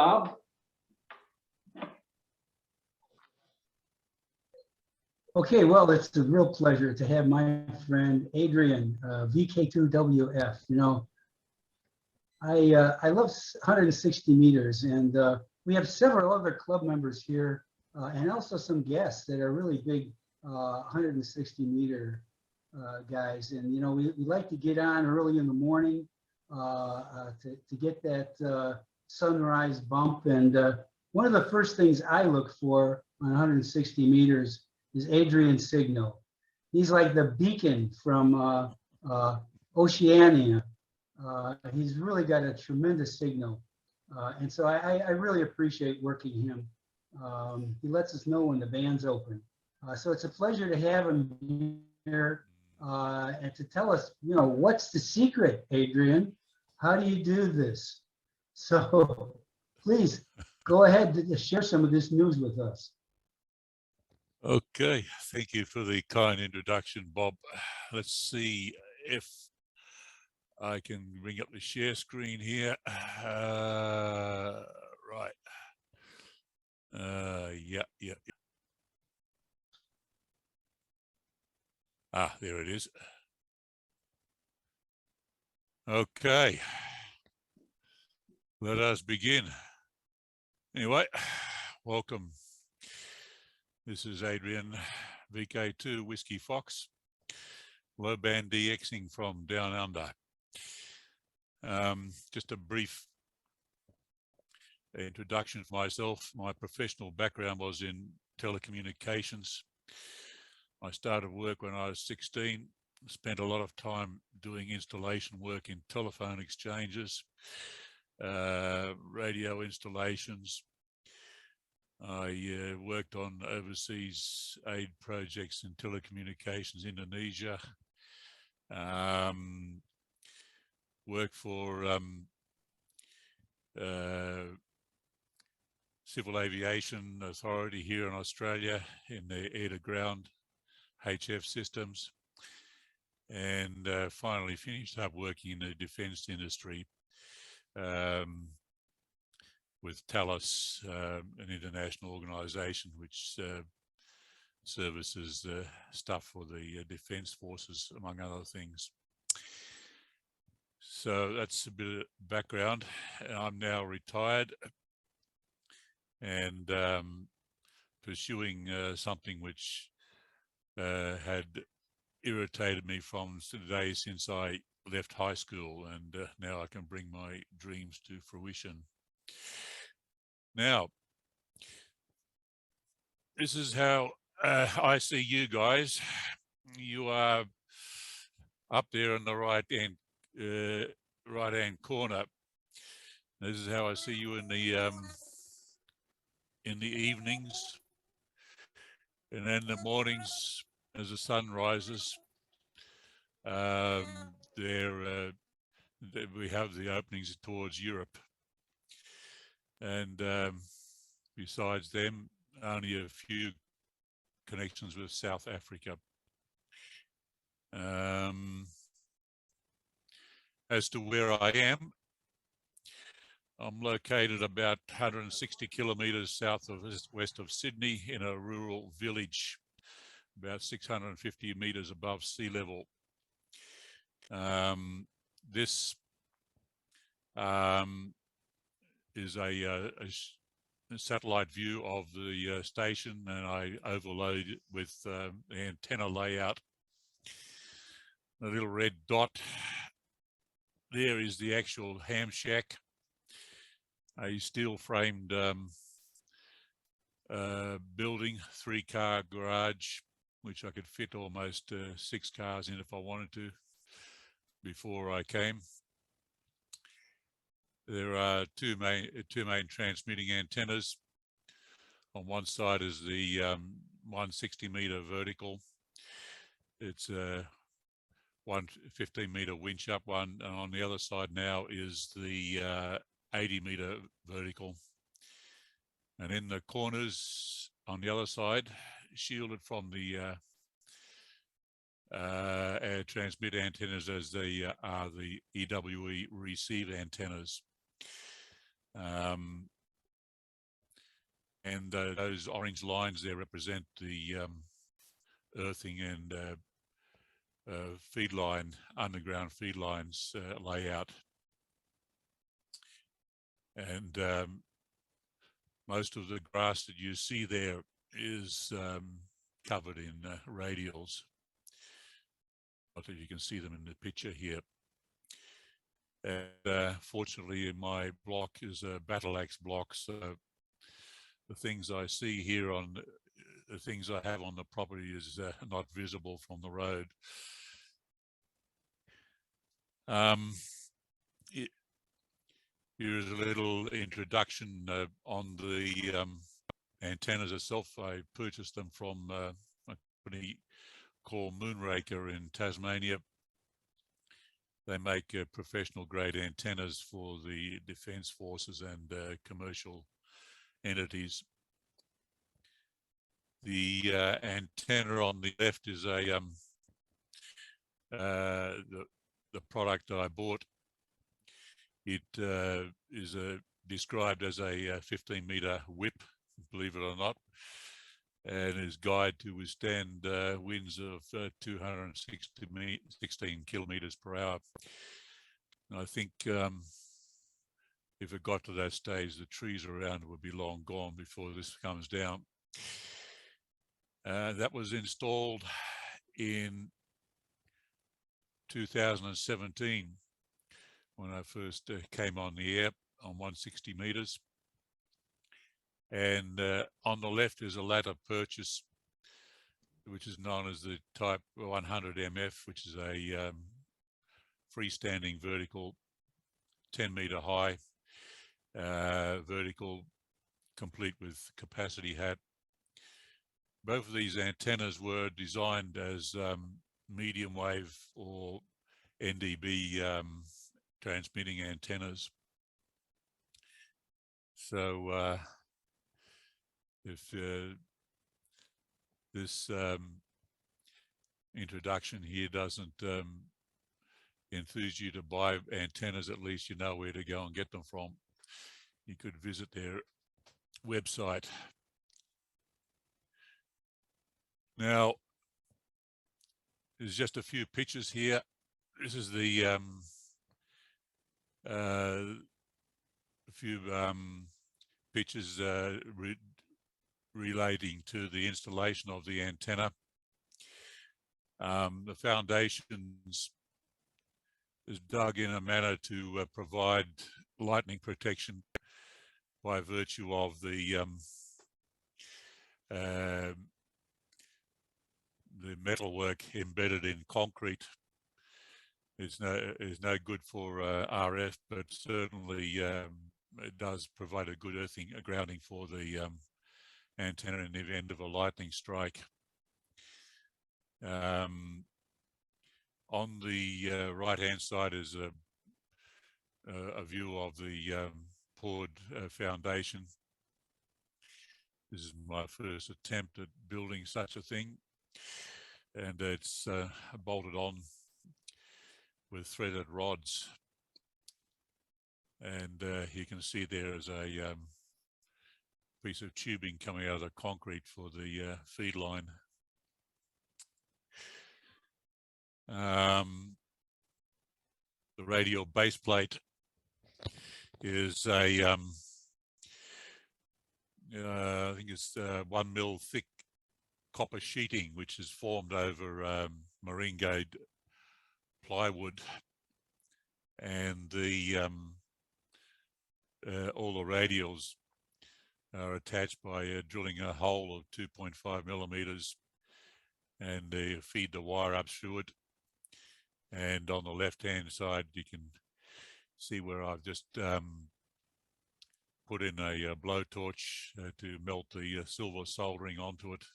Bob. Okay, well, it's a real pleasure to have my friend Adrian, VK2WF. You know, I love 160 meters, and we have several other club members here, and also some guests that are really big 160 meter guys. And you know, we like to get on early in the morning to get that sunrise bump. And one of the first things I look for on 160 meters is Adrian's signal. He's like the beacon from Oceania. He's really got a tremendous signal. And so I really appreciate working him. He lets us know when the band's open. So it's a pleasure to have him here and to tell us, you know, what's the secret, Adrian? How do you do this? So please go ahead and share some of this news with us. Okay, thank you for the kind introduction, Bob. Let's see if I can bring up the share screen here. Right. Yeah. Ah, there it is. Okay. Let us begin. Anyway, welcome. This is Adrian, VK2 Whiskey Fox, low band DXing from down under. Just a brief introduction of myself. My professional background was in telecommunications. I started work when I was 16, spent a lot of time doing installation work in telephone exchanges, radio installations. I worked on overseas aid projects in telecommunications, Indonesia. Worked for Civil Aviation Authority here in Australia in the air to ground HF systems, and finally finished up working in the defence industry with Talos, an international organisation which services stuff for the defence forces, among other things. So that's a bit of background. I'm now retired and pursuing something which had irritated me from the day since I left high school, and now I can bring my dreams to fruition. Now, this is how I see you guys. You are up there in the right-hand corner. This is how I see you in the evenings, and then the mornings as the sun rises. We have the openings towards Europe, and besides them, only a few connections with South Africa. As to where I am, I'm located about 160 kilometres south of west of Sydney in a rural village, about 650 metres above sea level. This is a satellite view of the station, and I overlaid it with the antenna layout. The little red dot there is the actual ham shack, a steel framed building, 3-car garage, which I could fit almost 6 cars in if I wanted to before I came. There are two main transmitting antennas. On one side is the 160 meter vertical. It's a 115 meter winch up one, and on the other side now is the 80 meter vertical. And in the corners on the other side, shielded from the transmit antennas as they are the EWE receive antennas. And those orange lines there represent the earthing and feed line, underground feed lines layout. And most of the grass that you see there is covered in radials. Not that you can see them in the picture here. And fortunately, my block is a battle axe block, so the things I see here on the things I have on the property is not visible from the road. Here's a little introduction on the antennas itself. I purchased them from a company called Moonraker in Tasmania. They make professional grade antennas for the defence forces and commercial entities. The antenna on the left is a the product I bought. It is described as a 15-meter whip, believe it or not, and is guided to withstand winds of 216 kilometers per hour. And I think if it got to that stage, the trees around would be long gone before this comes down. That was installed in 2017 when I first came on the air on 160 meters. And on the left is a latter purchase, which is known as the Type 100 MF, which is a freestanding vertical, 10-meter high, vertical, complete with capacity hat. Both of these antennas were designed as medium wave or NDB transmitting antennas. So if this introduction here doesn't enthuse you to buy antennas, at least you know where to go and get them from. You could visit their website. Now, there's just a few pictures here. This is the a few pictures relating to the installation of the antenna. The foundations is dug in a manner to provide lightning protection by virtue of the metalwork embedded in concrete. Is no good for RF, but certainly it does provide a good earthing, a grounding for the antenna in the event of a lightning strike. On the right-hand side is a view of the poured foundation. This is my first attempt at building such a thing, and it's bolted on with threaded rods, and you can see there is a piece of tubing coming out of the concrete for the feed line. The radial base plate is a I think it's 1 mil thick copper sheeting, which is formed over marine grade plywood, and the all the radials are attached by drilling a hole of 2.5 millimeters, and they feed the wire up through it. And on the left hand side you can see where I've just put in a blowtorch to melt the silver soldering onto it,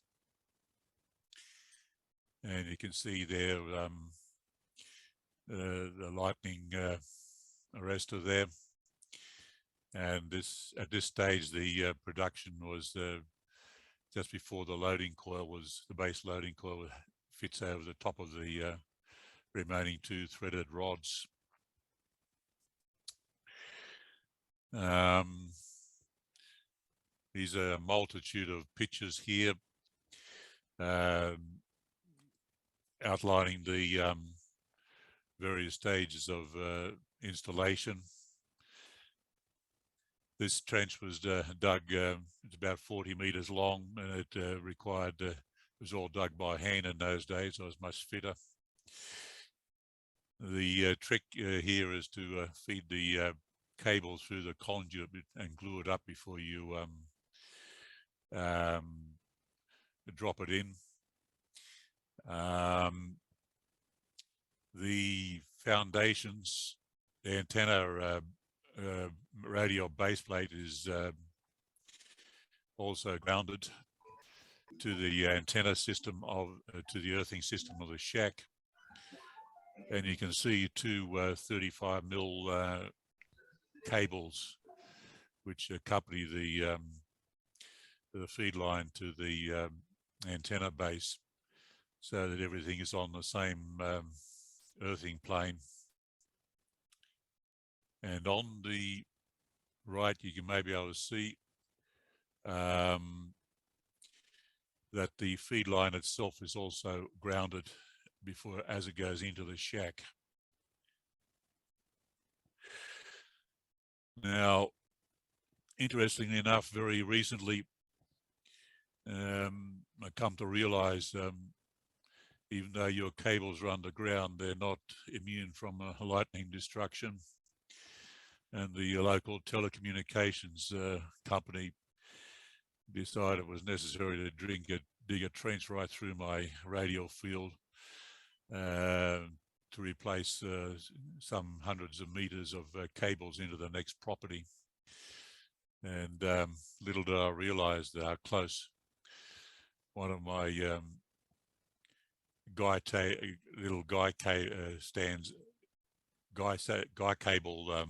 and you can see there the lightning arrestor there. And this, at this stage, the production was just before the loading coil was, the base loading coil fits over the top of the remaining 2 threaded rods. These are a multitude of pictures here outlining the various stages of installation. This trench was dug, it's about 40 meters long, and it required, it was all dug by hand in those days, so it was much fitter. The trick here is to feed the cable through the conduit and glue it up before you drop it in. The foundations, the antenna radial base plate is also grounded to the antenna system of to the earthing system of the shack, and you can see two 35 mil cables which accompany the feed line to the antenna base, so that everything is on the same earthing plane. And on the right, you can maybe able to see that the feed line itself is also grounded before, as it goes into the shack. Now, interestingly enough, very recently, I come to realize even though your cables are underground, they're not immune from lightning destruction. And the local telecommunications company decided it was necessary to dig a trench right through my radial field to replace some hundreds of meters of cables into the next property. And little did I realize how close one of my guy cable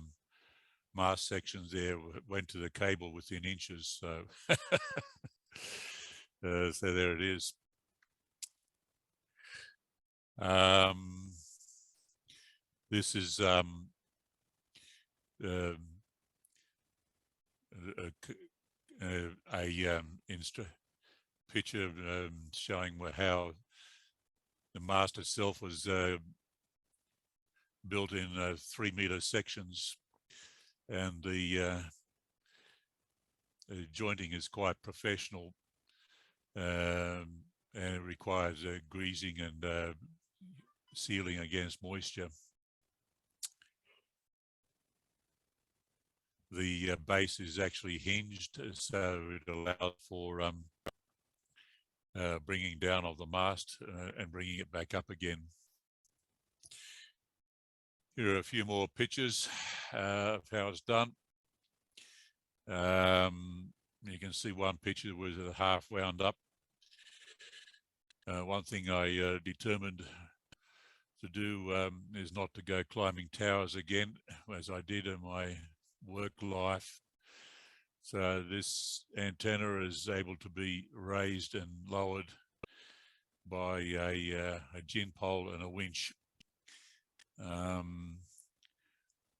mast sections there went to the cable within inches. So, so there it is. This is a picture showing how the mast itself was built in 3-meter sections, and the jointing is quite professional, and it requires greasing and sealing against moisture. The base is actually hinged, so it allows for bringing down of the mast and bringing it back up again. Here are a few more pictures of how it's done. You can see one picture was half wound up. One thing I determined to do is not to go climbing towers again, as I did in my work life. So this antenna is able to be raised and lowered by a gin pole and a winch.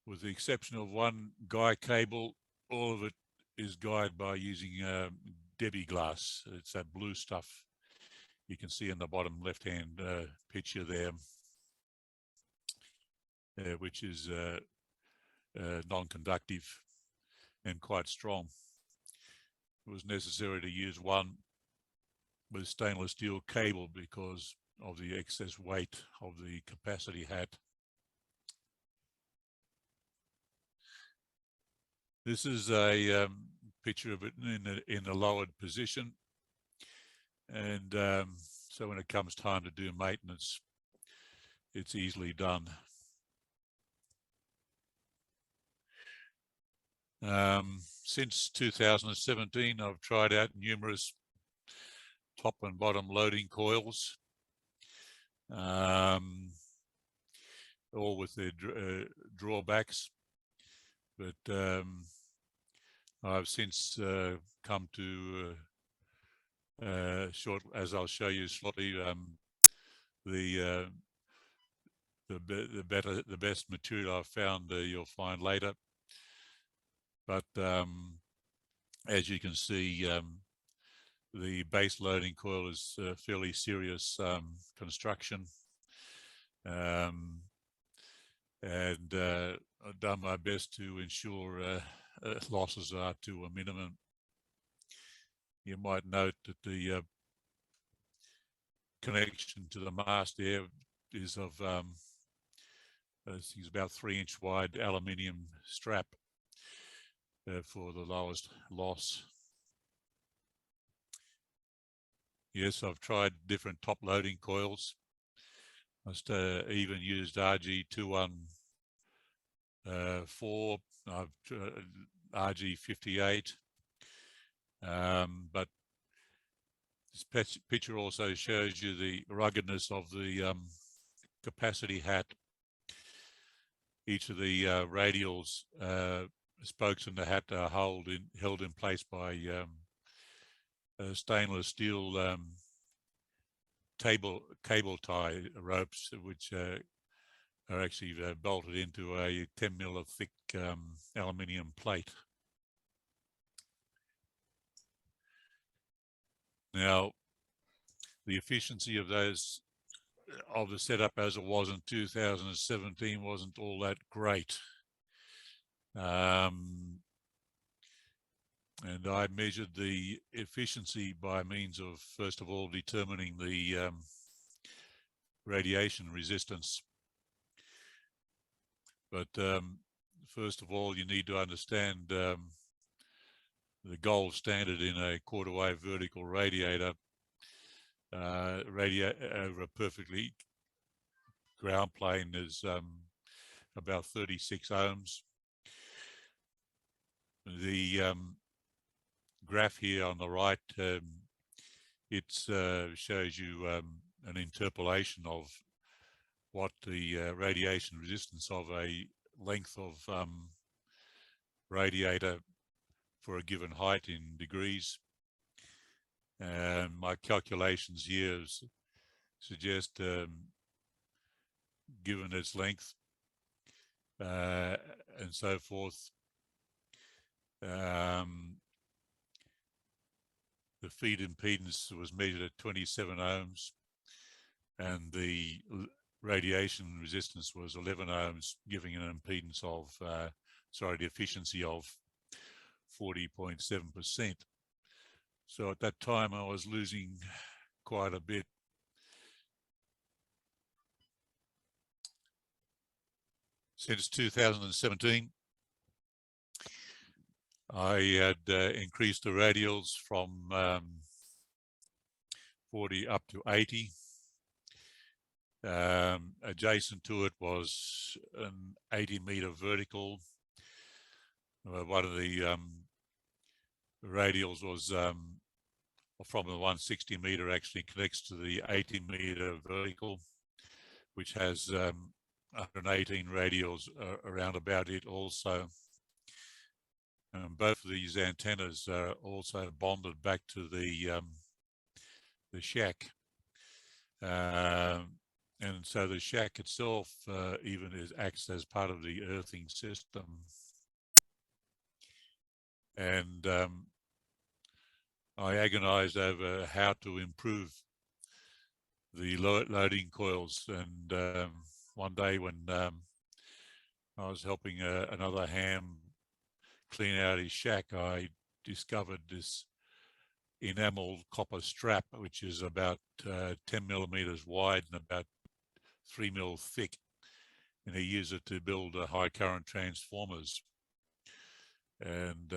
With the exception of one guy cable, all of it is guyed by using Debbie glass. It's that blue stuff you can see in the bottom left-hand picture there, which is non-conductive and quite strong. It was necessary to use one with stainless steel cable because of the excess weight of the capacity hat. This is a picture of it in a lowered position, and so when it comes time to do maintenance, it's easily done. Since 2017, I've tried out numerous top and bottom loading coils, all with their drawbacks, but I've since come to as I'll show you shortly, the best material I've found you'll find later. But as you can see, the base loading coil is a fairly serious construction. And I've done my best to ensure losses are to a minimum. You might note that the connection to the mast there is of it's about 3-inch wide aluminium strap for the lowest loss. Yes, I've tried different top loading coils. I even used RG214. I've RG58. But this picture also shows you the ruggedness of the capacity hat. Each of the radials spokes in the hat are held in place by stainless steel cable tie ropes, which are actually bolted into a 10 mil of thick aluminium plate. Now, the efficiency of the setup as it was in 2017 wasn't all that great. And I measured the efficiency by means of, first of all, determining the radiation resistance. But first of all, you need to understand the gold standard in a quarter wave vertical radiator over a perfectly ground plane is about 36 ohms. The graph here on the right, it shows you an interpolation of what the radiation resistance of a length of radiator for a given height in degrees. And my calculations here suggest, given its length and so forth, the feed impedance was measured at 27 ohms, and the radiation resistance was 11 ohms, giving an impedance of, the efficiency of 40.7%. So at that time, I was losing quite a bit. Since 2017, I had increased the radials from 40 up to 80. Adjacent to it was an 80-meter vertical. One of the radials was from the 160-meter actually connects to the 80-meter vertical, which has 118 radials around about it also. Both of these antennas are also bonded back to the shack. And so the shack itself even acts as part of the earthing system. And I agonized over how to improve the loading coils. And one day when I was helping another ham clean out his shack, I discovered this enameled copper strap, which is about 10 millimeters wide and about 3 mil thick, and he used it to build high current transformers. And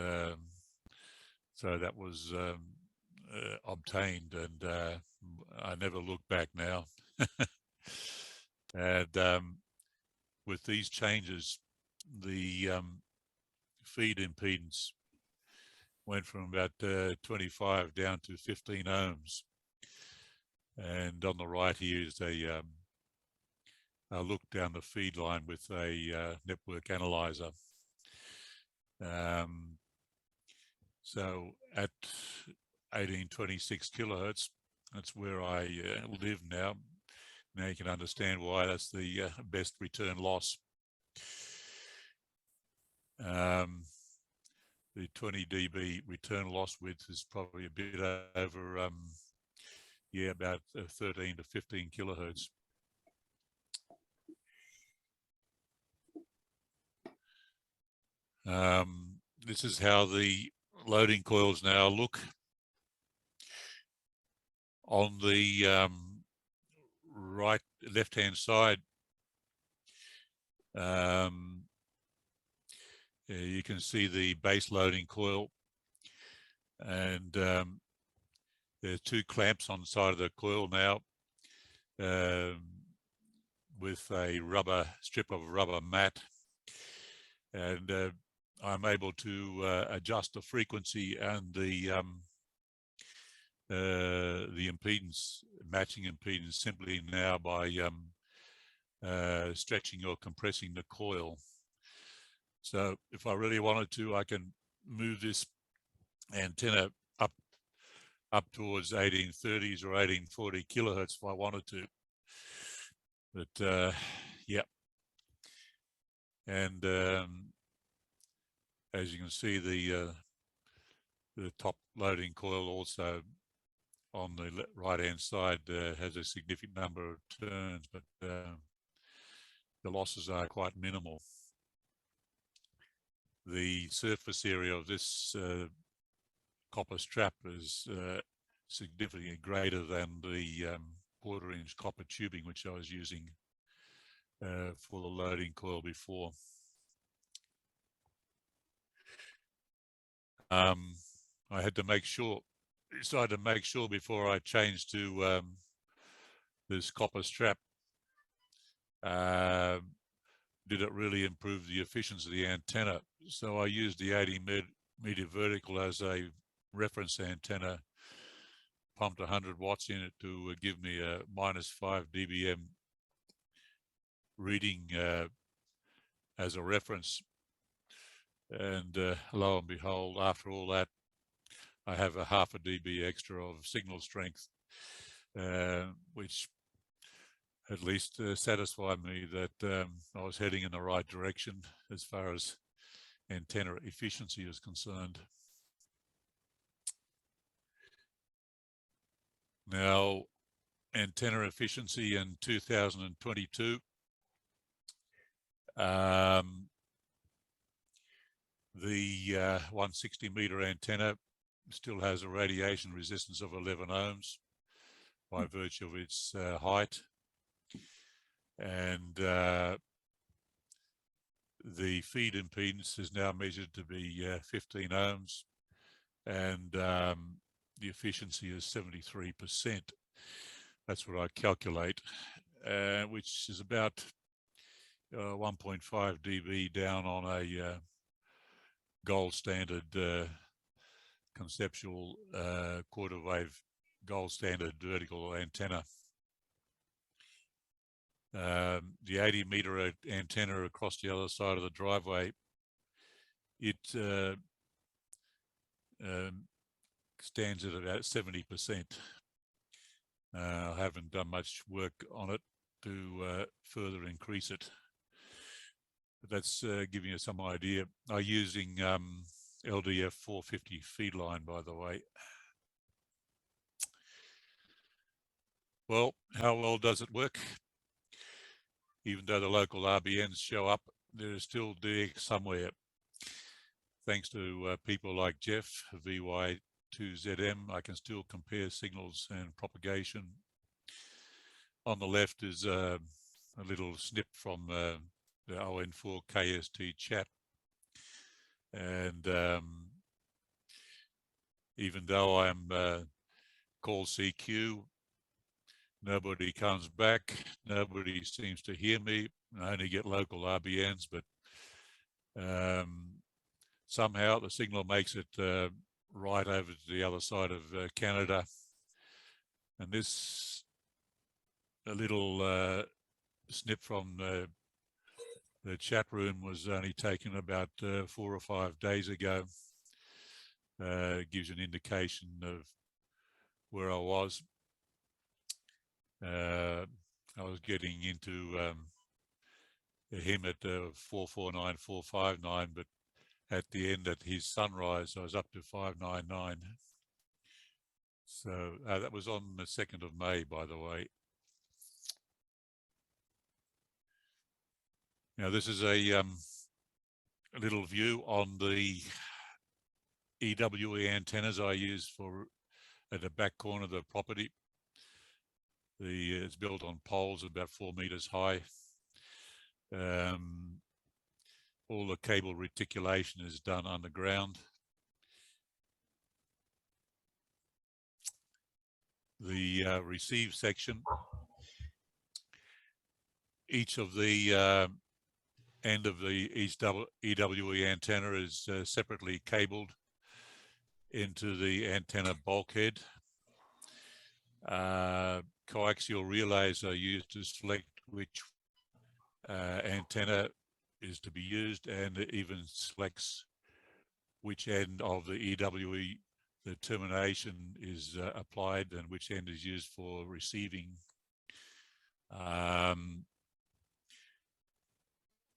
so that was obtained, and I never look back now. And with these changes, the feed impedance went from about 25 down to 15 ohms. And on the right here is a look down the feed line with a network analyzer. So at 1826 kilohertz, that's where I live now. Now you can understand why that's the best return loss. the 20 dB return loss width is probably a bit over, yeah, about 13 to 15 kilohertz. This is how the loading coils now look. On the left-hand side, you can see the base loading coil, and there are two clamps on the side of the coil now, with a strip of rubber mat, and I'm able to adjust the frequency and the impedance, matching impedance, simply now by stretching or compressing the coil. So if I really wanted to, I can move this antenna up towards 1830s or 1840 kilohertz if I wanted to. But yeah, and as you can see, the top loading coil also on the right-hand side has a significant number of turns, but the losses are quite minimal. The surface area of this copper strap is significantly greater than the quarter-inch copper tubing which I was using for the loading coil before. I had to decided to make sure before I changed to this copper strap, did it really improve the efficiency of the antenna. So I used the 80 meter vertical as a reference antenna, pumped 100 watts in it to give me a -5 dBm reading as a reference. And lo and behold, after all that, I have a half a dB extra of signal strength, which at least satisfied me that I was heading in the right direction as far as antenna efficiency is concerned. Now, antenna efficiency in 2022. The 160 meter antenna still has a radiation resistance of 11 ohms by virtue of its height, and the feed impedance is now measured to be 15 ohms, and the efficiency is 73%. That's what I calculate, which is about 1.5 dB down on a gold standard conceptual quarter wave gold standard vertical antenna. The 80 meter antenna across the other side of the driveway, it stands at about 70%. I haven't done much work on it to further increase it, but that's giving you some idea. I'm using LDF 450 feed line, by the way. Well, how well does it work? Even though the local RBNs show up, there is still DX somewhere. Thanks to people like Jeff, VK2WF, I can still compare signals and propagation. On the left is a little snip from the ON4 KST chat. And even though I'm called CQ, nobody comes back, nobody seems to hear me. I only get local RBNs, but somehow the signal makes it right over to the other side of Canada. And this a little snip from the chat room was only taken about 4 or 5 days ago. It gives you an indication of where I was. I was getting into him at 449, 459, but at the end at his sunrise, I was up to 599. So that was on the 2nd of May, by the way. Now this is a little view on the EWE antennas I use for at the back corner of the property. It's built on poles about 4 meters high. All the cable reticulation is done underground. The receive section, each of the end of each EWE antenna is separately cabled into the antenna bulkhead. Coaxial relays are used to select which antenna is to be used, and it even selects which end of the EWE the termination is applied and which end is used for receiving. I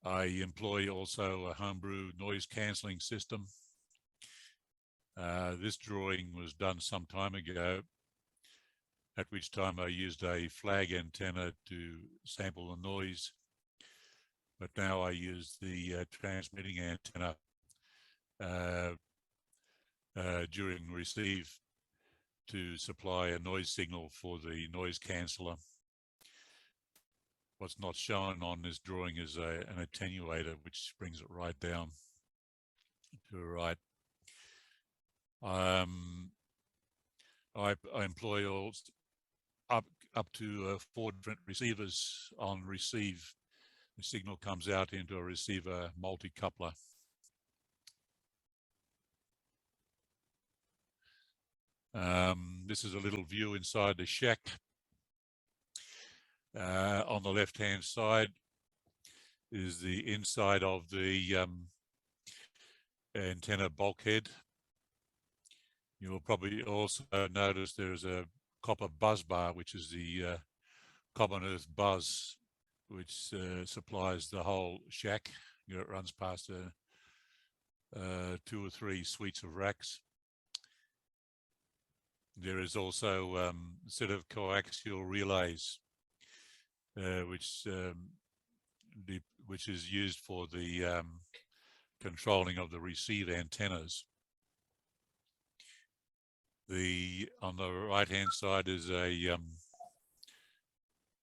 employ also a Homebrew noise cancelling system. This drawing was done some time ago, at which time I used a flag antenna to sample the noise. But now I use the transmitting antenna during receive to supply a noise signal for the noise canceller. What's not shown on this drawing is an attenuator, which brings it right down to the right. I employ all up to 4 different receivers on receive. The signal comes out into a receiver multi-coupler. This is a little view inside the shack. On the left-hand side is the inside of the antenna bulkhead. You will probably also notice there's a copper buzz bar, which is the common earth buzz, which supplies the whole shack. It runs past 2 or 3 suites of racks. There is also a set of coaxial relays, which is used for the controlling of the receive antennas. On the right-hand side is a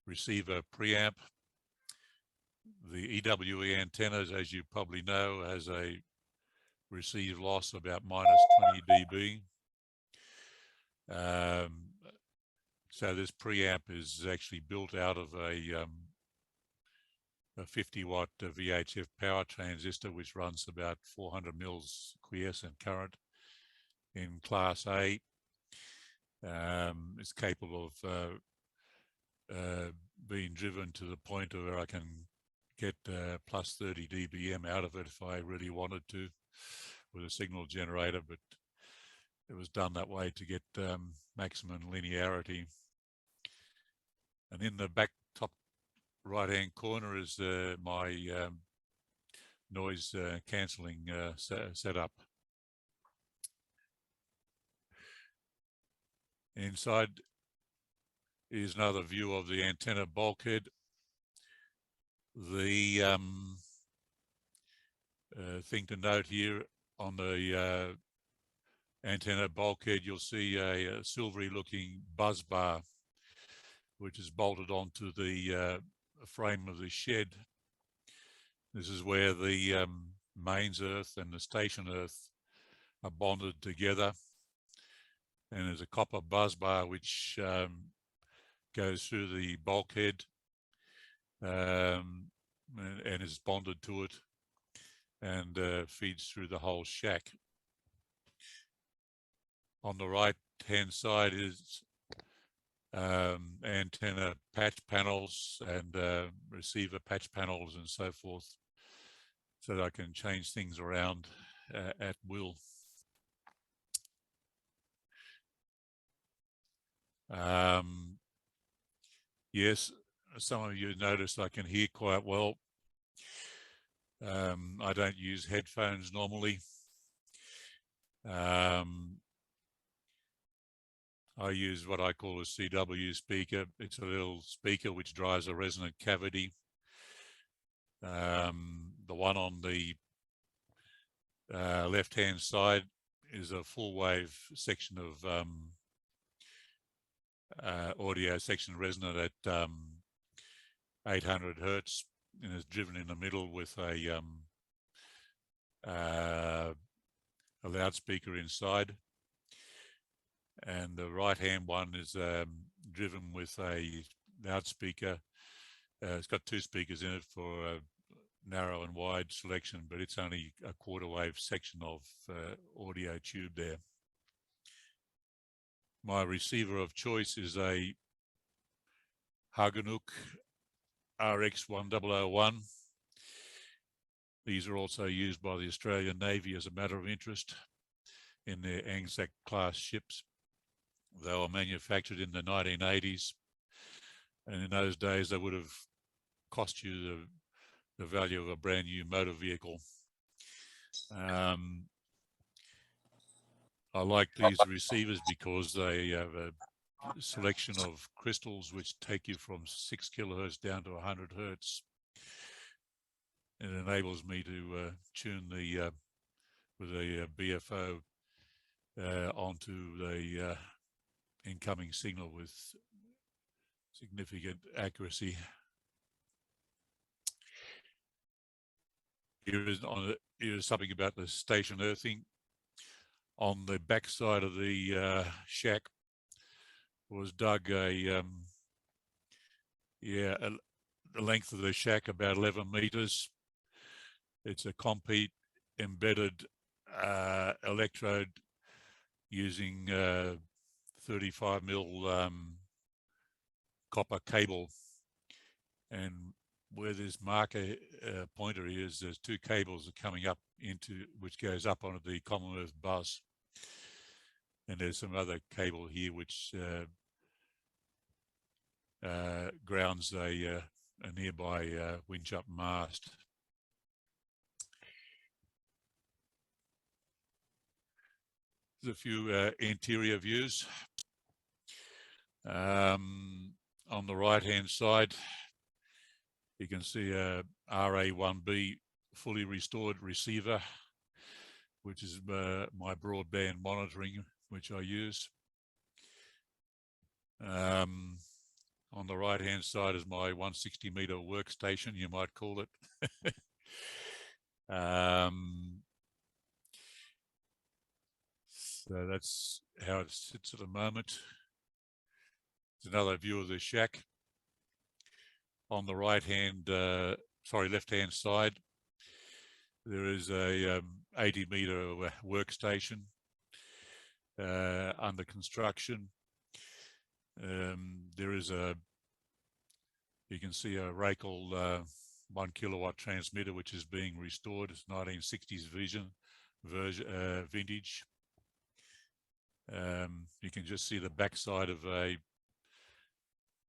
receiver preamp. The EWE antennas, as you probably know, has a receive loss about -20 dB. So this preamp is actually built out of a 50-watt VHF power transistor, which runs about 400 mils quiescent current in class A. It's capable of being driven to the point where I can get +30 dBm out of it if I really wanted to with a signal generator, but it was done that way to get maximum linearity. And in the back top right-hand corner is my noise cancelling setup. Inside is another view of the antenna bulkhead. The thing to note here on the antenna bulkhead, you'll see a silvery looking buzz bar, which is bolted onto the frame of the shed. This is where the mains earth and the station earth are bonded together. And there's a copper buzz bar which goes through the bulkhead and is bonded to it and feeds through the whole shack. On the right-hand side is antenna patch panels and receiver patch panels and so forth, so that I can change things around at will. Yes, some of you noticed I can hear quite well. I don't use headphones normally. I use what I call a CW speaker. It's a little speaker which drives a resonant cavity. The one on the left-hand side is a full wave section of audio section resonant at 800 hertz, and is driven in the middle with a loudspeaker inside. And the right-hand one is driven with a loudspeaker. It's got two speakers in it for a narrow and wide selection, but it's only a quarter wave section of audio tube there. My receiver of choice is a Hagenuk RX1001. These are also used by the Australian Navy as a matter of interest in their Anzac class ships. They were manufactured in the 1980s, and in those days they would have cost you the value of a brand new motor vehicle. I like these receivers because they have a selection of crystals which take you from 6 kilohertz down to 100 hertz. It enables me to tune the with a BFO onto the incoming signal with significant accuracy. Here is something about the station earthing. On the back side of the shack was dug the length of the shack about 11 meters. It's a complete embedded electrode using 35 mil copper cable, and where this marker pointer is, there's two cables are coming up into, which goes up onto the Commonwealth bus, and there's some other cable here which grounds a nearby winch up mast. There's a few interior views. On the right hand side, you can see a RA1B fully restored receiver, which is my broadband monitoring, which I use. On the right hand side is my 160 meter workstation, you might call it. So that's how it sits at the moment. There's another view of the shack. On the left hand side, there is a 80 meter workstation under construction. There is you can see a Radial 1 kilowatt transmitter which is being restored. It's 1960s vintage. You can just see the backside of a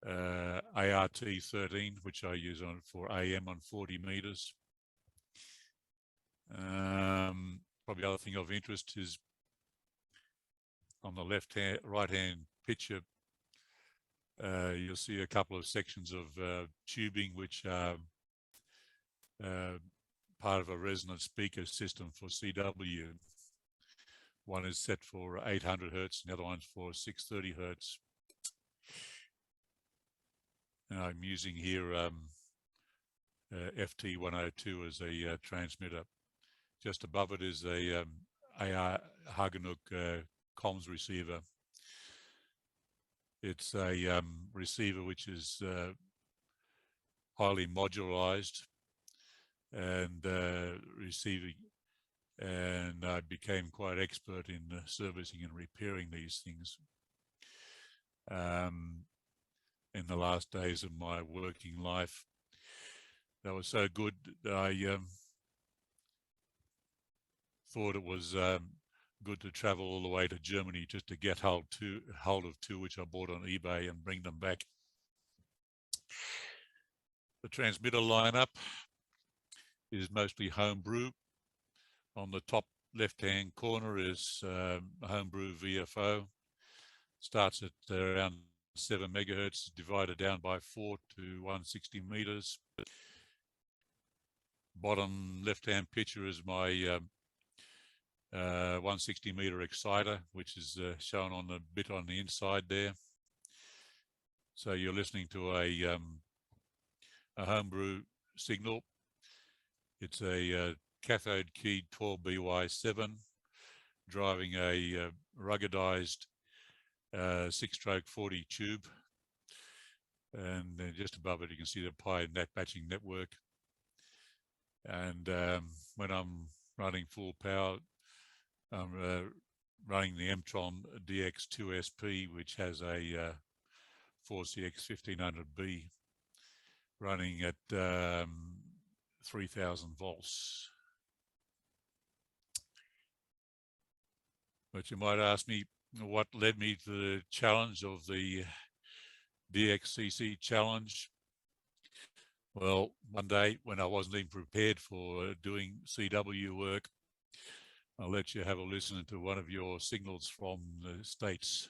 ART13, which I use for AM on 40 meters. Probably other thing of interest is on the right hand picture, you'll see a couple of sections of tubing which are part of a resonant speaker system for CW. One is set for 800 hertz, and the other one's for 630 hertz. And I'm using here FT102 as a transmitter. Just above it is a AR Hagenuk comms receiver. It's a receiver which is highly modularized and receiving, and I became quite expert in servicing and repairing these things in the last days of my working life. That was so good that I thought it was good to travel all the way to Germany just to get hold of two which I bought on eBay and bring them back. The transmitter lineup is mostly Homebrew. On the top left-hand corner is Homebrew VFO. Starts at around 7 megahertz, divided down by 4 to 160 meters. Bottom left-hand picture is my 160 meter exciter, which is shown on the bit on the inside there. So you're listening to a Homebrew signal. It's a cathode keyed 12BY7 driving a ruggedized 6-stroke 40 tube, and then just above it you can see the Pi net batching network. And when I'm running full power, I'm running the Mtron DX2SP, which has a 4CX1500B running at 3000 volts. But you might ask me what led me to the challenge of the DXCC challenge. Well, one day when I wasn't even prepared for doing CW work, I'll let you have a listen to one of your signals from the States.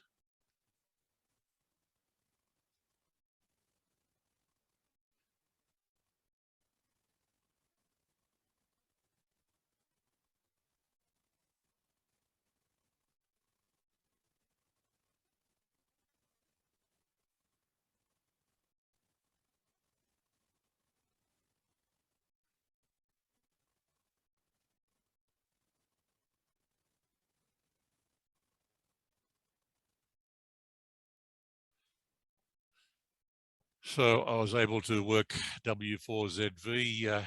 So I was able to work W4ZV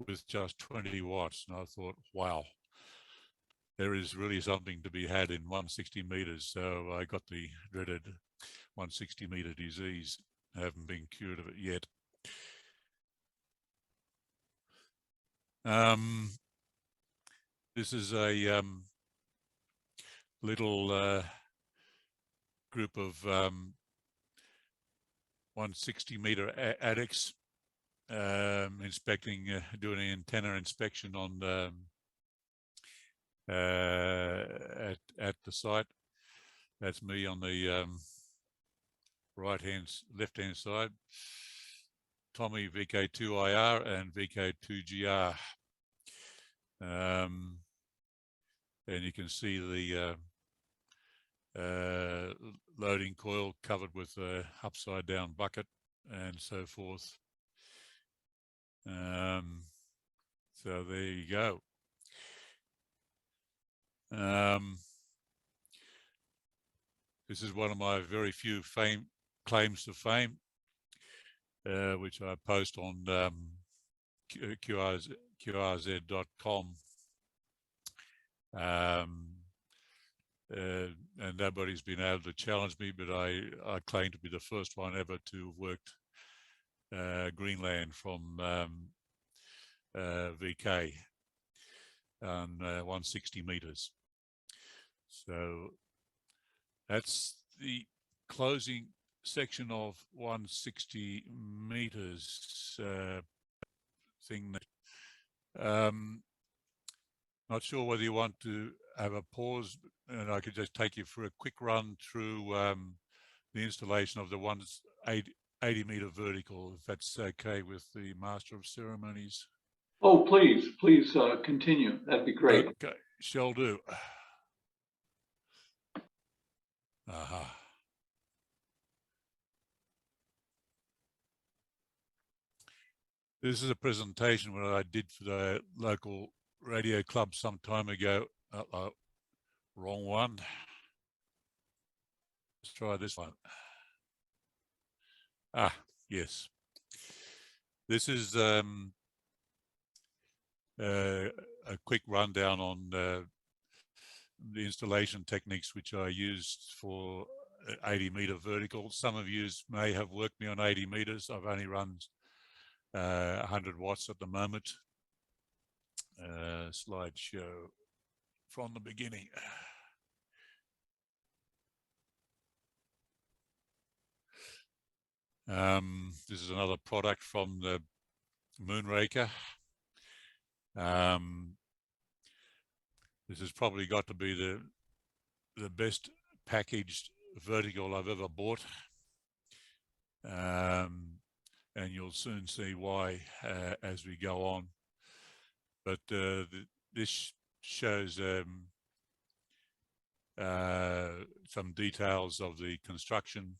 with just 20 watts, and I thought, wow, there is really something to be had in 160 meters. So I got the dreaded 160 meter disease. I haven't been cured of it yet. This is a little group of 160 meter addicts inspecting, doing an antenna inspection on at the site. That's me on the left-hand side. Tommy VK2IR and VK2GR. And you can see the loading coil covered with a upside down bucket and so forth. So there you go. This is one of my very few claims to fame, which I post on QRZ.com. And nobody's been able to challenge me, but I claim to be the first one ever to have worked Greenland from VK on 160 meters. So that's the closing section of 160 meters thing. Not sure whether you want to have a pause, and I could just take you for a quick run through the installation of the 180 meter vertical, if that's okay with the Master of Ceremonies. Oh, please continue. That'd be great. Okay, shall do. Aha. This is a presentation that I did for the local radio club some time ago. Wrong one. Let's try this one. Ah, yes. This is a quick rundown on the installation techniques which I used for 80 meter vertical. Some of you may have worked me on 80 meters. I've only run 100 watts at the moment. Slideshow from the beginning. This is another product from the Moonraker. This has probably got to be the best packaged vertical I've ever bought, and you'll soon see why as we go on. But this shows some details of the construction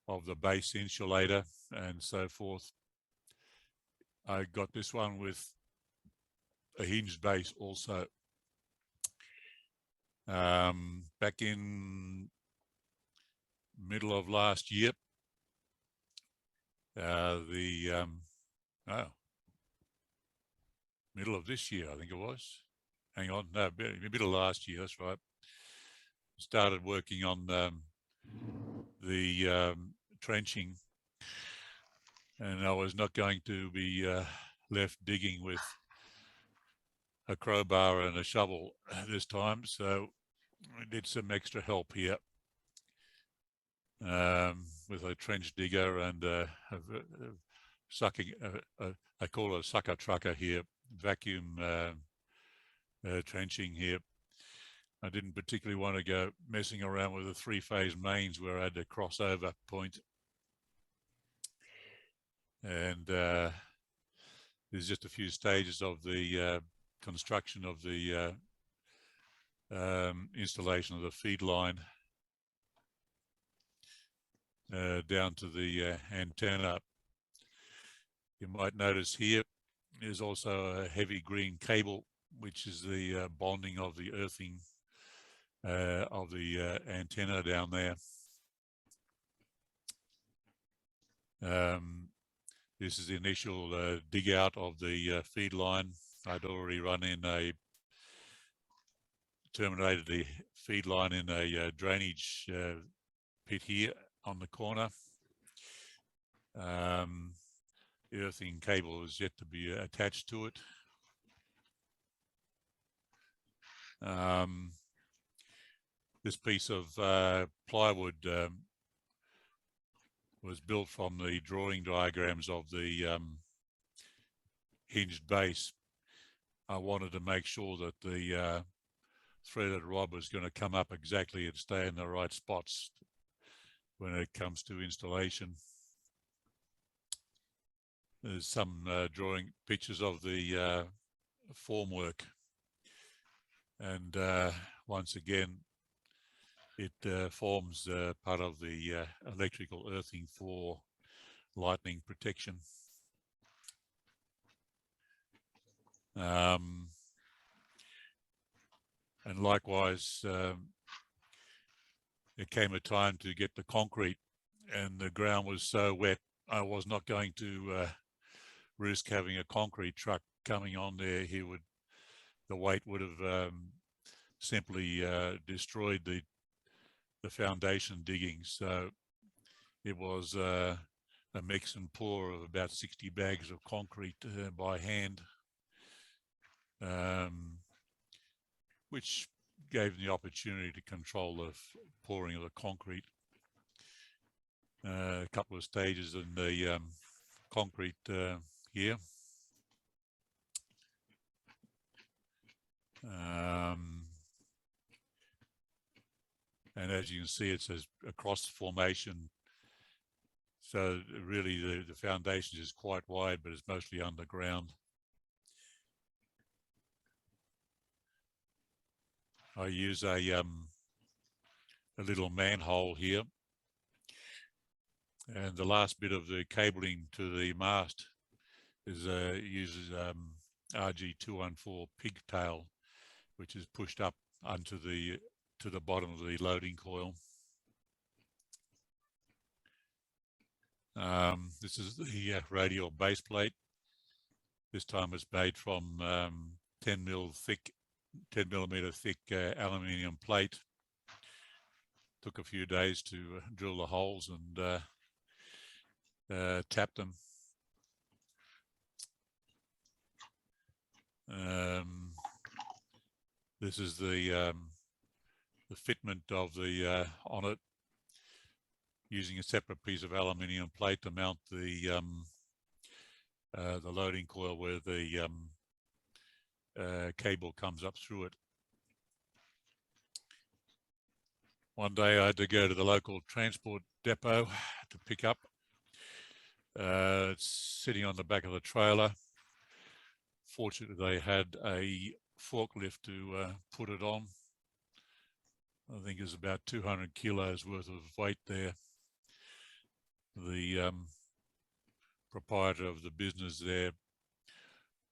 of the base insulator and so forth. I got this one with a hinged base also. Back in middle of last year, middle of this year, I think it was. Hang on, no, middle of last year, that's right. Started working on the trenching, and I was not going to be left digging with a crowbar and a shovel this time, so I did some extra help here with a trench digger and I call it a sucker trucker here, vacuum trenching here. I didn't particularly want to go messing around with the three-phase mains where I had a crossover point. And there's just a few stages of the construction of the installation of the feed line down to the antenna. You might notice here is also a heavy green cable, which is the bonding of the earthing of the antenna down there. This is the initial dig out of the feed line. I'd already terminated the feed line in a drainage pit here on the corner. The earthing cable is yet to be attached to it. This piece of plywood was built from the drawing diagrams of the hinged base. I wanted to make sure that the threaded rod was going to come up exactly and stay in the right spots when it comes to installation. There's some drawing pictures of the formwork, and once again it forms part of the electrical earthing for lightning protection. And likewise, there came a time to get the concrete, and the ground was so wet I was not going to risk having a concrete truck coming on there. The weight would have simply destroyed the foundation digging. So it was a mix and pour of about 60 bags of concrete by hand, which gave me the opportunity to control the pouring of the concrete. A couple of stages in the concrete here. And as you can see, it says across formation. So really the foundation is quite wide, but it's mostly underground. I use a little manhole here, and the last bit of the cabling to the mast is uses RG214 pigtail, which is pushed up onto to the bottom of the loading coil. This is the radial base plate. This time it's made from 10 millimeter thick aluminium plate. Took a few days to drill the holes and tap them. This is the fitment of the on it, using a separate piece of aluminium plate to mount the loading coil where the cable comes up through it. One day I had to go to the local transport depot to pick up. It's sitting on the back of the trailer. Fortunately, they had a forklift to put it on. I think there's about 200 kilos worth of weight there. The proprietor of the business there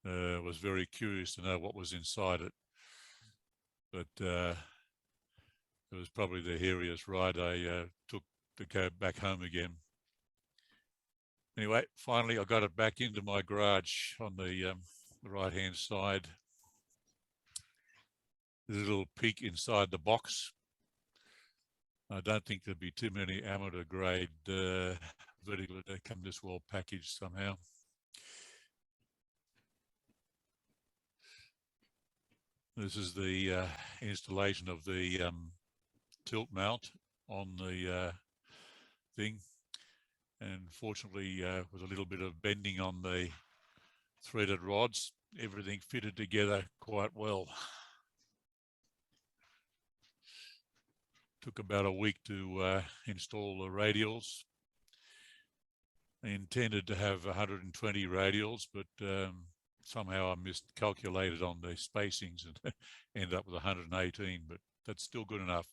was very curious to know what was inside it, but it was probably the hairiest ride I took to go back home again. Anyway, finally I got it back into my garage on the right-hand side. There's a little peek inside the box. I don't think there'd be too many amateur grade vertical that come this well packaged somehow. This is the installation of the tilt mount on the thing, and fortunately with a little bit of bending on the threaded rods, everything fitted together quite well. Took about a week to install the radials. I intended to have 120 radials, but somehow I miscalculated on the spacings and ended up with 118, but that's still good enough.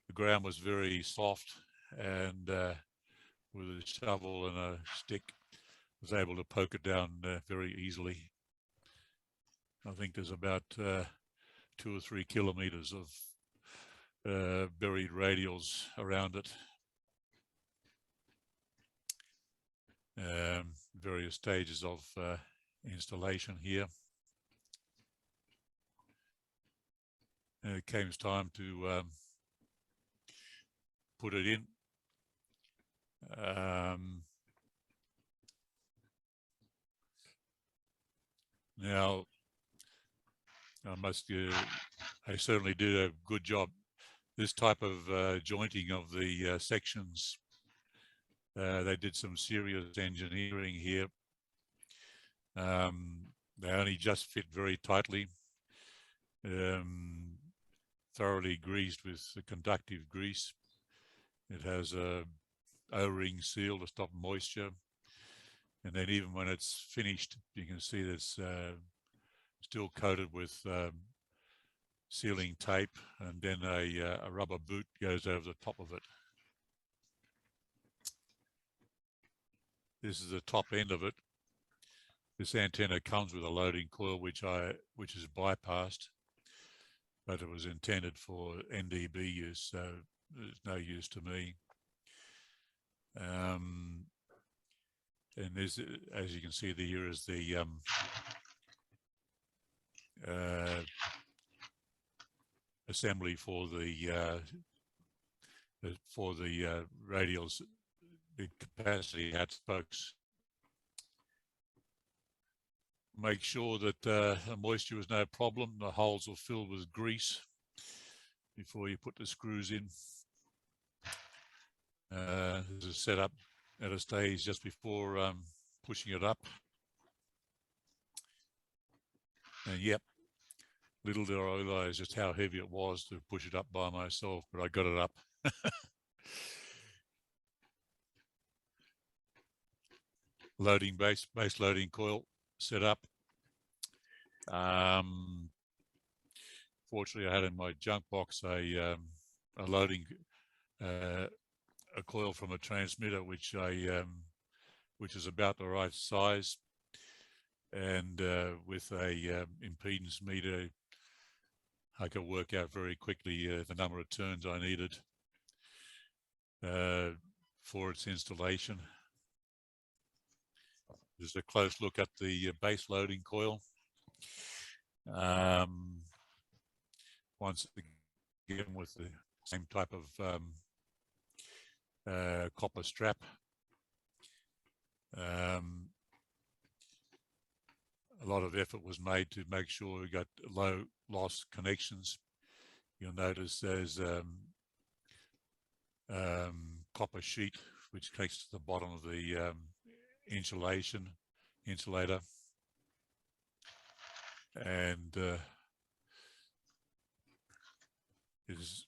The ground was very soft, and with a shovel and a stick, I was able to poke it down very easily. I think there's about 2 or 3 kilometers of buried radials around it. Various stages of installation here. It came time to put it in. Now, I certainly did a good job. This type of jointing of the sections, they did some serious engineering here. They only just fit very tightly, thoroughly greased with the conductive grease. It has a O-ring seal to stop moisture, and then even when it's finished, you can see that it's still coated with sealing tape, and then a rubber boot goes over the top of it. This is the top end of it. This antenna comes with a loading coil, which is bypassed, but it was intended for NDB use, so there's no use to me. And there's, as you can see, here is the assembly for the radials, the capacity hat spokes. Make sure that the moisture is no problem. The holes are filled with grease before you put the screws in. This is set up at a stage just before pushing it up. And yep, little did I realize just how heavy it was to push it up by myself, but I got it up. Loading base loading coil set up. Fortunately, I had in my junk box a loading a coil from a transmitter, which is about the right size, and with a impedance meter, I could work out very quickly the number of turns I needed for its installation. Just a close look at the base loading coil. Once again, with the same type of copper strap. A lot of effort was made to make sure we got low loss connections. You'll notice there's copper sheet which connects to the bottom of the insulator. and is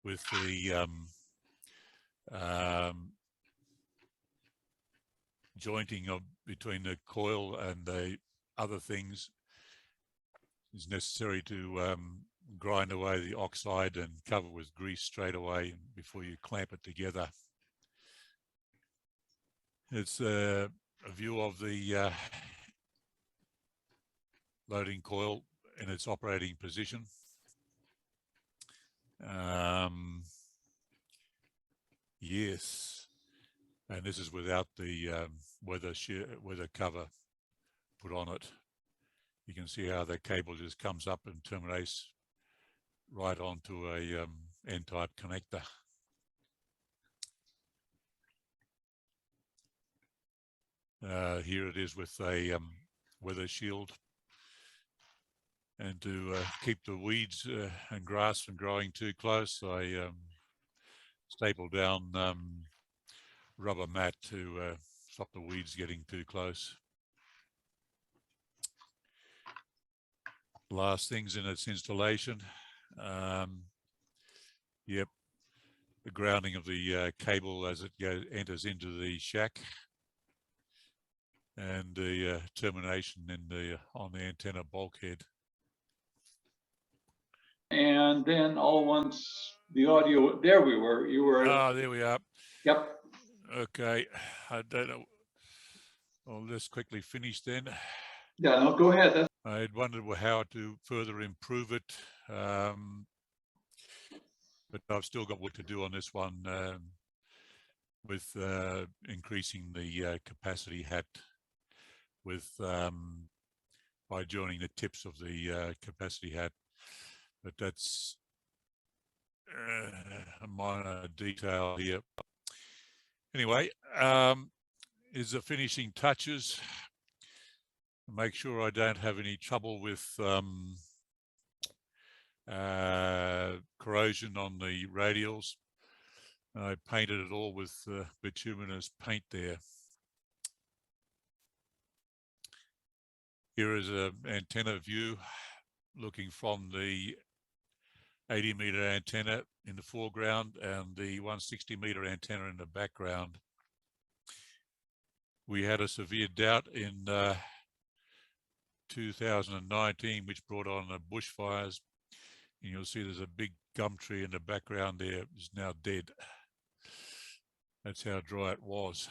with the jointing of between the coil and the other things is necessary to grind away the oxide and cover with grease straight away before you clamp it together. It's a view of the loading coil in its operating position. Yes, and this is without the weather cover put on it. You can see how the cable just comes up and terminates right onto a N-type connector. Here it is with a weather shield. And to keep the weeds and grass from growing too close, I staple down rubber mat to stop the weeds getting too close. Last things in its installation. Yep, the grounding of the cable as it enters into the shack, and the termination in on the antenna bulkhead. And then all once the audio, there we were, you were. Ah, there we are. Yep. Okay, I don't know. I'll just quickly finish then. Yeah, no, go ahead. I had wondered how to further improve it, but I've still got work to do on this one with increasing the capacity hat with by joining the tips of the capacity hat. But that's a minor detail here. Anyway, is the finishing touches. Make sure I don't have any trouble with corrosion on the radials. I painted it all with bituminous paint there. Here is an antenna view looking from the 80-meter antenna in the foreground and the 160-meter antenna in the background. We had a severe drought in 2019, which brought on the bushfires. And you'll see there's a big gum tree in the background there, is now dead. That's how dry it was.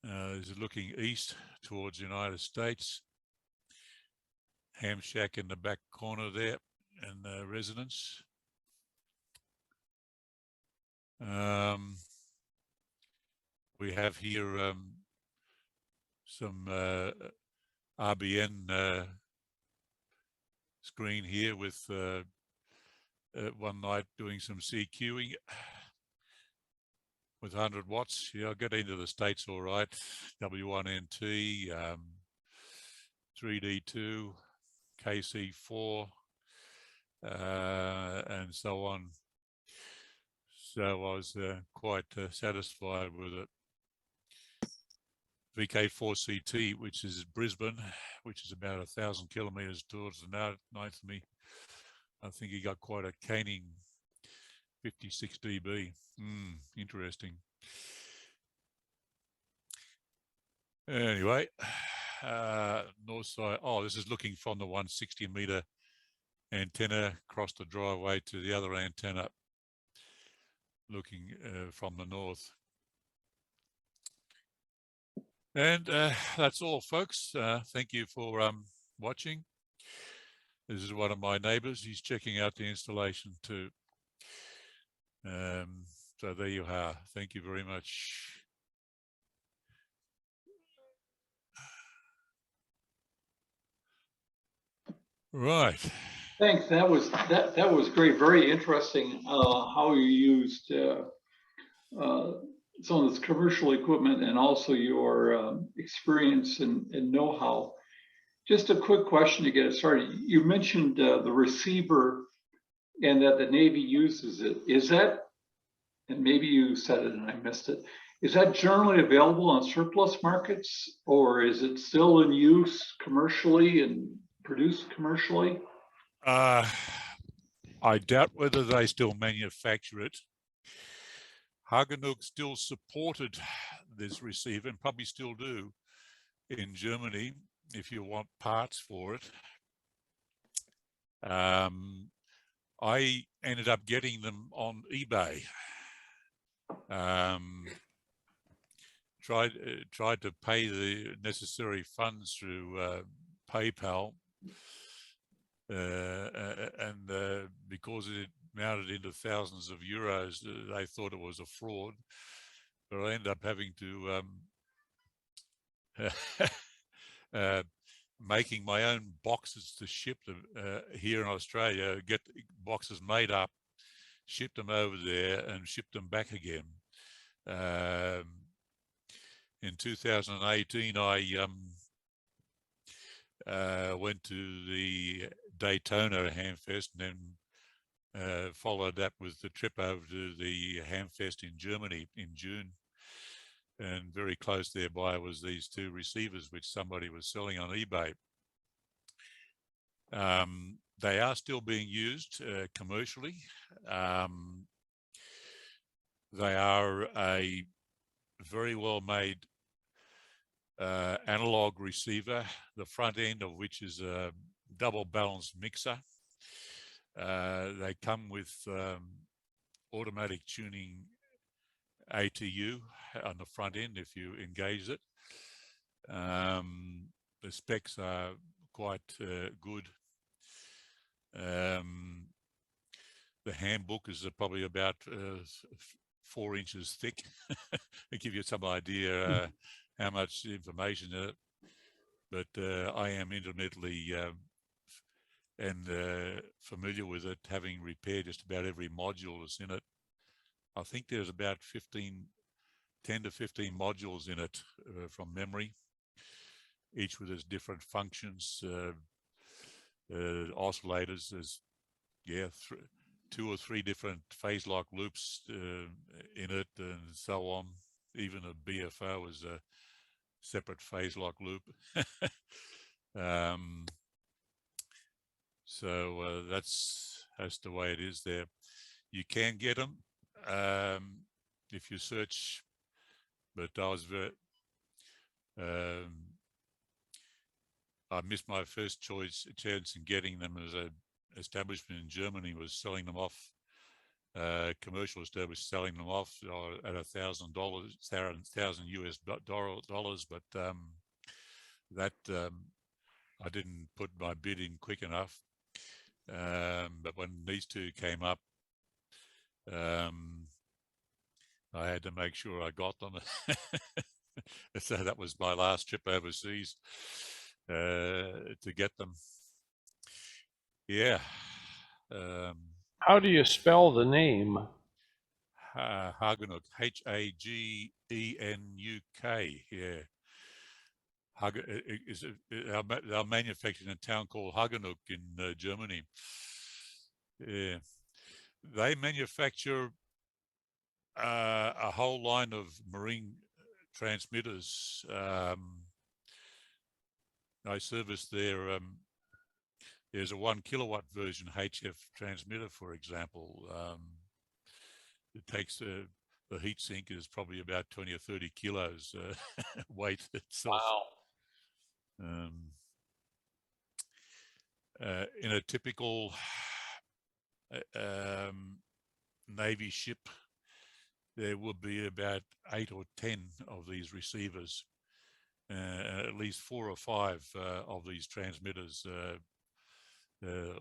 This is looking east towards the United States. Ham shack in the back corner there, and the residence. We have here some RBN screen here with one night doing some CQing with 100 watts. Yeah, I'll get into the States all right. W1NT, 3D2, KC4, and so on. So I was quite satisfied with it. VK4CT, which is Brisbane, which is about 1,000 kilometers towards the north of me. I think he got quite a caning 56 dB. Interesting. Anyway, north side. Oh, this is looking from the 160-meter antenna across the driveway to the other antenna, looking from the north. And that's all, folks. Thank you for watching. This is one of my neighbors. He's checking out the installation too. So there you are. Thank you very much. Right. Thanks. That was great. Very interesting how you used some of this commercial equipment and also your experience and know-how. Just a quick question to get it started. You mentioned the receiver and that the Navy uses it. Is that, and maybe you said it and I missed it, Is that generally available on surplus markets, or is it still in use commercially and produced commercially? I doubt whether they still manufacture it. Hagenhoek still supported this receiver and probably still do in Germany if you want parts for it. I ended up getting them on eBay. Tried to pay the necessary funds through PayPal, and because it mounted into thousands of euros, they thought it was a fraud. But I ended up having to making my own boxes to ship them here in Australia, get boxes made up, ship them over there and ship them back again. In 2018, I went to the Daytona Hamfest and then followed that with the trip over to the Hamfest in Germany in June. And very close thereby was these two receivers which somebody was selling on eBay. They are still being used commercially. They are a very well made analog receiver, the front end of which is a double balanced mixer. They come with automatic tuning ATU on the front end if you engage it. The specs are quite good. The handbook is probably about 4 inches thick. To give you some idea how much information in it. But I am intimately and familiar with it, having repaired just about every module that's in it. I think there's about 10 to 15 modules in it from memory, each with its different functions. Oscillators, there's 2 or 3 different phase lock loops in it, and so on. Even a BFO is a separate phase lock loop. So that's the way it is there. You can get them if you search, but I was very I missed my first chance in getting them as a establishment in Germany was selling them off, commercial establishment selling them off at $1,000, $1,000 US dollars, but that I didn't put my bid in quick enough. But when these two came up, I had to make sure I got them. So that was my last trip overseas to get them. Yeah. How do you spell the name? Hagenhoek, Hagenuk. Yeah. They're manufactured in a town called Hagenhoek in Germany. Yeah. They manufacture a whole line of marine transmitters. I service their there's a 1 kilowatt version HF transmitter, for example. It takes the heat sink is probably about 20 or 30 kilos weight itself. Wow. In a typical Navy ship, there would be about 8 or 10 of these receivers, at least 4 or 5 of these transmitters,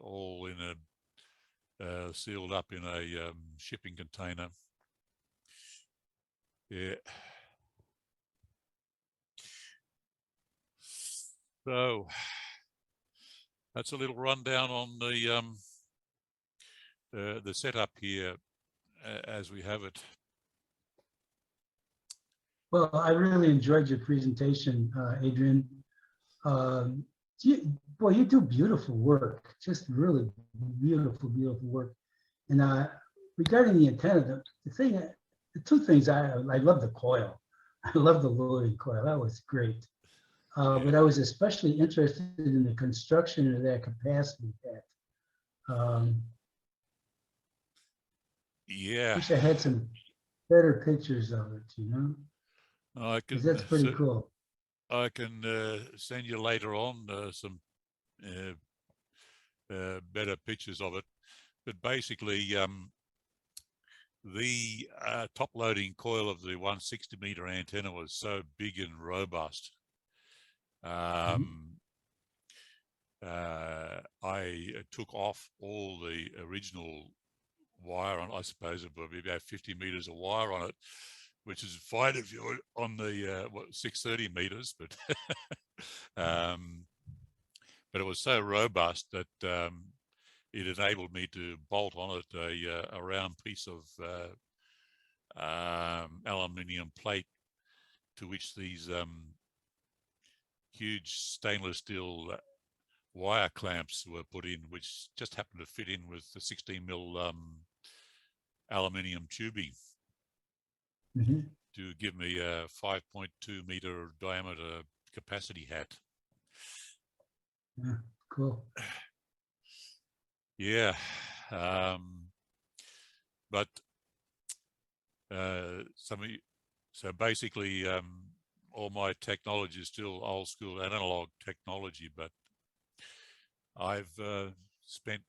all in a sealed up in a shipping container. Yeah. So that's a little rundown on the setup here as we have it. Well, I really enjoyed your presentation, Adrian. Boy, you do beautiful work, just really beautiful, beautiful work. And regarding the antenna, the thing the two things I love the coil. I love the loading coil. That was great. But I was especially interested in the construction of that capacity pack. Yeah, Wish I had some better pictures of it, you know, I because can that's pretty cool. I can send you later on some better pictures of it. But basically, the top loading coil of the 160 meter antenna was so big and robust. I took off all the original wire on, I suppose it would be about 50 meters of wire on it, which is fine if you're on the 630 meters, but but it was so robust that it enabled me to bolt on it a round piece of aluminium plate, to which these huge stainless steel wire clamps were put in, which just happened to fit in with the 16 mil aluminium tubing to give me a 5.2 meter diameter capacity hat. Yeah, cool. Yeah, but so basically all my technology is still old school analog technology, but I've spent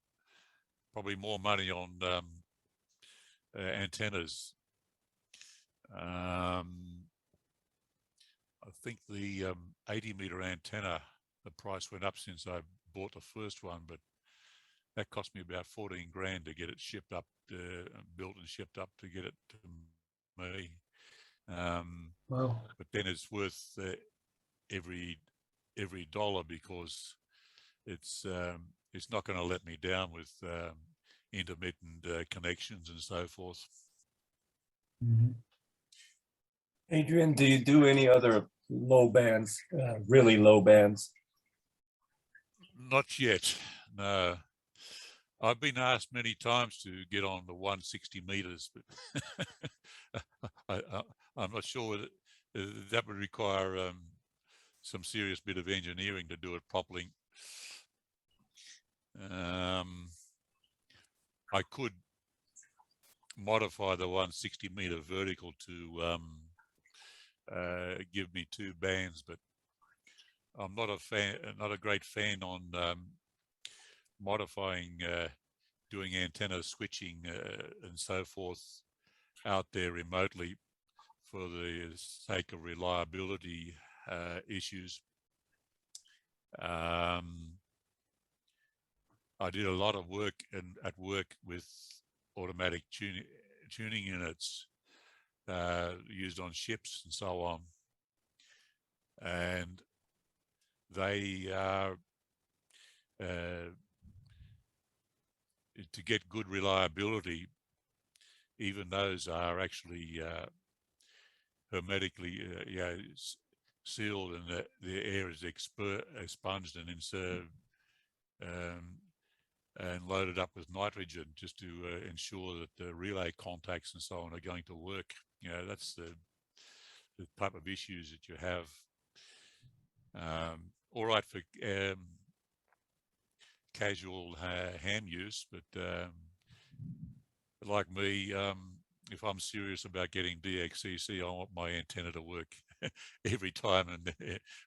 probably more money on antennas. I think the 80 meter antenna, the price went up since I bought the first one, but that cost me about 14 grand to get it shipped up, built and shipped up to get it to me. Wow. But then it's worth every dollar, because it's not going to let me down with intermittent connections and so forth. Adrian, do you do any other low bands, really low bands? Not yet, no. I've been asked many times to get on the 160 meters, but I'm not sure whether that would require some serious bit of engineering to do it properly. I could modify the 160 meter vertical to give me two bands, but I'm not a great fan on modifying, doing antenna switching and so forth out there remotely for the sake of reliability issues. I did a lot of work at work with automatic tuning units used on ships and so on, and they are to get good reliability, even those are actually hermetically sealed, and the air is expunged and inserted and loaded up with nitrogen, just to ensure that the relay contacts and so on are going to work. You know, that's the type of issues that you have. All right for casual ham use, but like me, if I'm serious about getting DXCC, I want my antenna to work every time and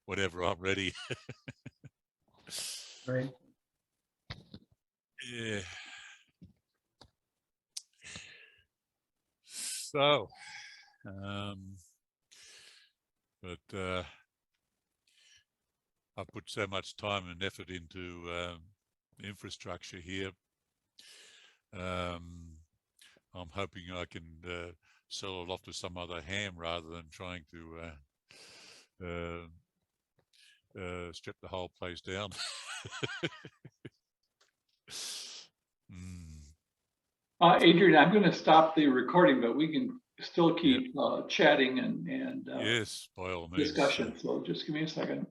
whenever I'm ready. Right. Yeah. So, but I put so much time and effort into infrastructure here. I'm hoping I can sell it off to some other ham rather than trying to strip the whole place down. Adrian, I'm going to stop the recording, but we can still keep chatting and yes, by all means. discussion. So just give me a second.